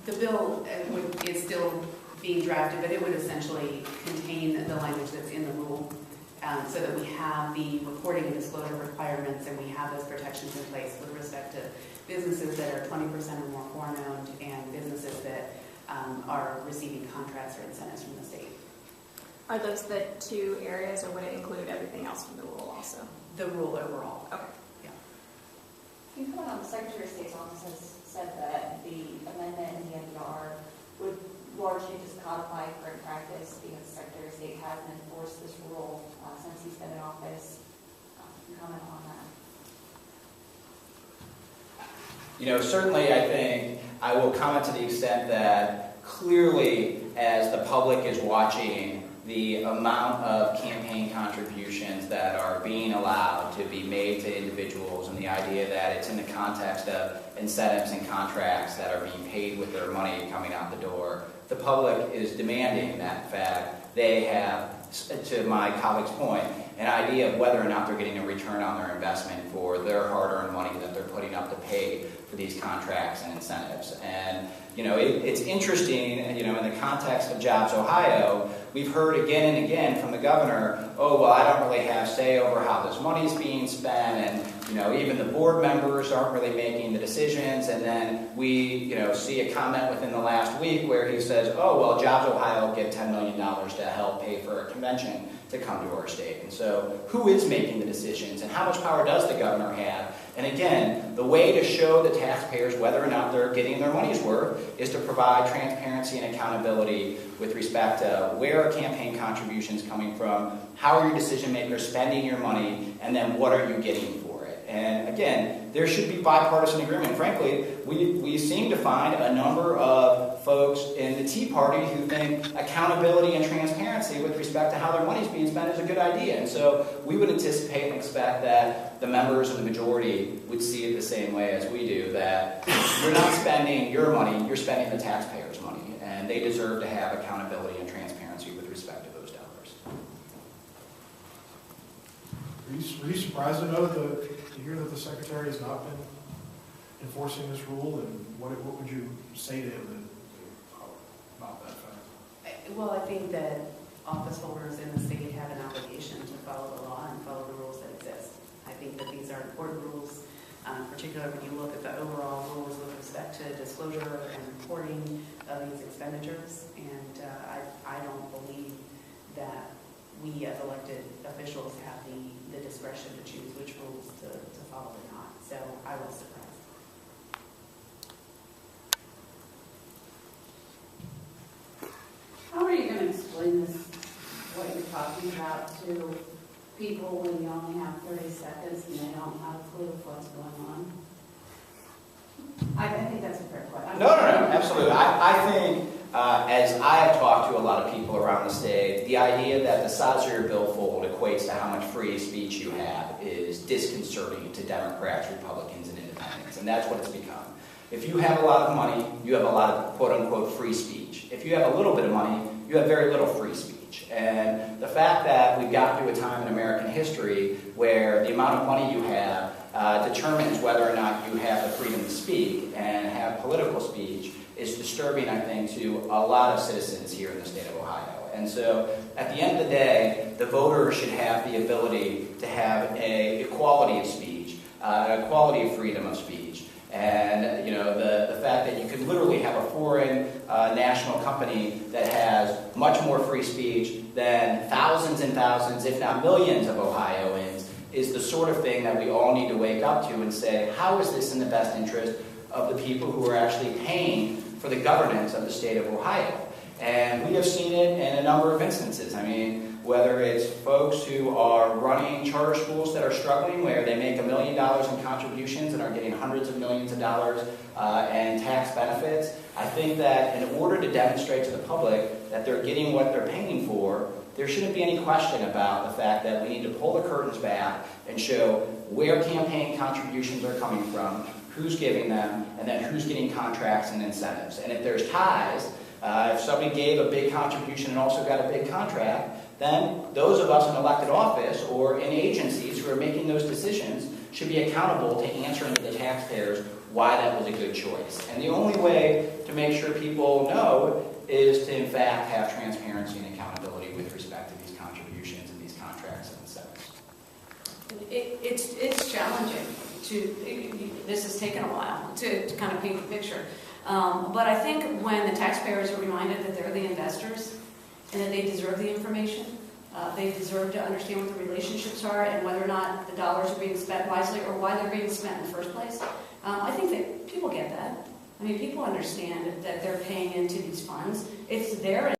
The bill is still being drafted, but it would essentially contain the language that's in the rule, so that we have the reporting and disclosure requirements, and we have those protections in place with respect to businesses that are 20% or more foreign-owned and businesses that are receiving contracts or incentives from the state. Are those the two areas, or would it include everything else from the rule also? The rule overall. Okay. Yeah. You know, the Secretary of State's office has said that the amendment in the NPR would largely just codify current practice because the Secretary of State hasn't enforced this rule since he's been in office. Can you comment on that? Certainly I think I will comment to the extent that clearly as the public is watching the amount of campaign contributions that are being allowed to be made to individuals, and the idea that it's in the context of incentives and contracts that are being paid with their money coming out the door, the public is demanding that, in fact, they have, to my colleague's point, an idea of whether or not they're getting a return on their investment for their hard-earned money that they're putting up to pay for these contracts and incentives. And, it's interesting, in the context of Jobs Ohio, we've heard again and again from the governor, oh, well, I don't really have say over how this money's being spent, and, even the board members aren't really making the decisions. And then we, see a comment within the last week where he says, oh, well, Jobs Ohio will get $10 million to help pay for a convention to come to our state. And so who is making the decisions, and how much power does the governor have? And again, the way to show the taxpayers whether or not they're getting their money's worth is to provide transparency and accountability with respect to where are campaign contributions coming from, how are your decision makers spending your money, and then what are you getting for it. And again, there should be bipartisan agreement. Frankly, we seem to find a number of folks in the Tea Party who think accountability and transparency with respect to how their money is being spent is a good idea. And so we would anticipate and expect that the members of the majority would see it the same way as we do, that you're not spending your money, you're spending the taxpayers' money, and they deserve to have accountability and transparency with respect to those dollars. Were you surprised to know to hear that the Secretary has not been enforcing this rule, and what would you say to him about that fact? Well, I think that office holders in the state have an obligation to follow the law and follow the rules that exist. I think that these are important rules, particularly when you look at the overall rules with respect to disclosure and reporting of these expenditures. And I don't believe that we as elected officials have the discretion to choose which rules to follow or not. So I was surprised. How are you going to explain this, what you're talking about, to people when you only have 30 seconds and they don't have a clue of what's going on? I think that's a fair question. No, absolutely. I think, as I have talked to a lot of people around the state, the idea that the size of your billfold equates to how much free speech you have is disconcerting to Democrats, Republicans, and independents, and that's what it's become. If you have a lot of money, you have a lot of quote-unquote free speech. If you have a little bit of money, you have very little free speech. And the fact that we've gotten to a time in American history where the amount of money you have determines whether or not you have the freedom to speak and have political speech is disturbing, I think, to a lot of citizens here in the state of Ohio. And so, at the end of the day, the voters should have the ability to have an equality of speech, an equality of freedom of speech. And the fact that you could literally have a foreign national company that has much more free speech than thousands and thousands, if not millions, of Ohioans is the sort of thing that we all need to wake up to and say, how is this in the best interest of the people who are actually paying for the governance of the state of Ohio? And we have seen it in a number of instances. I mean, whether it's folks who are running charter schools that are struggling, where they make $1 million in contributions and are getting hundreds of millions of dollars in tax benefits. I think that in order to demonstrate to the public that they're getting what they're paying for, there shouldn't be any question about the fact that we need to pull the curtains back and show where campaign contributions are coming from, who's giving them, and then who's getting contracts and incentives. And if there's ties, if somebody gave a big contribution and also got a big contract, then those of us in elected office or in agencies who are making those decisions should be accountable to answering to the taxpayers why that was a good choice. And the only way to make sure people know is to, in fact, have transparency and accountability with respect to these contributions and these contracts and incentives. It's challenging this has taken a while to kind of paint the picture. But I think when the taxpayers are reminded that they're the investors and that they deserve the information, they deserve to understand what the relationships are and whether or not the dollars are being spent wisely or why they're being spent in the first place. I think that people get that. I mean, people understand that they're paying into these funds. It's their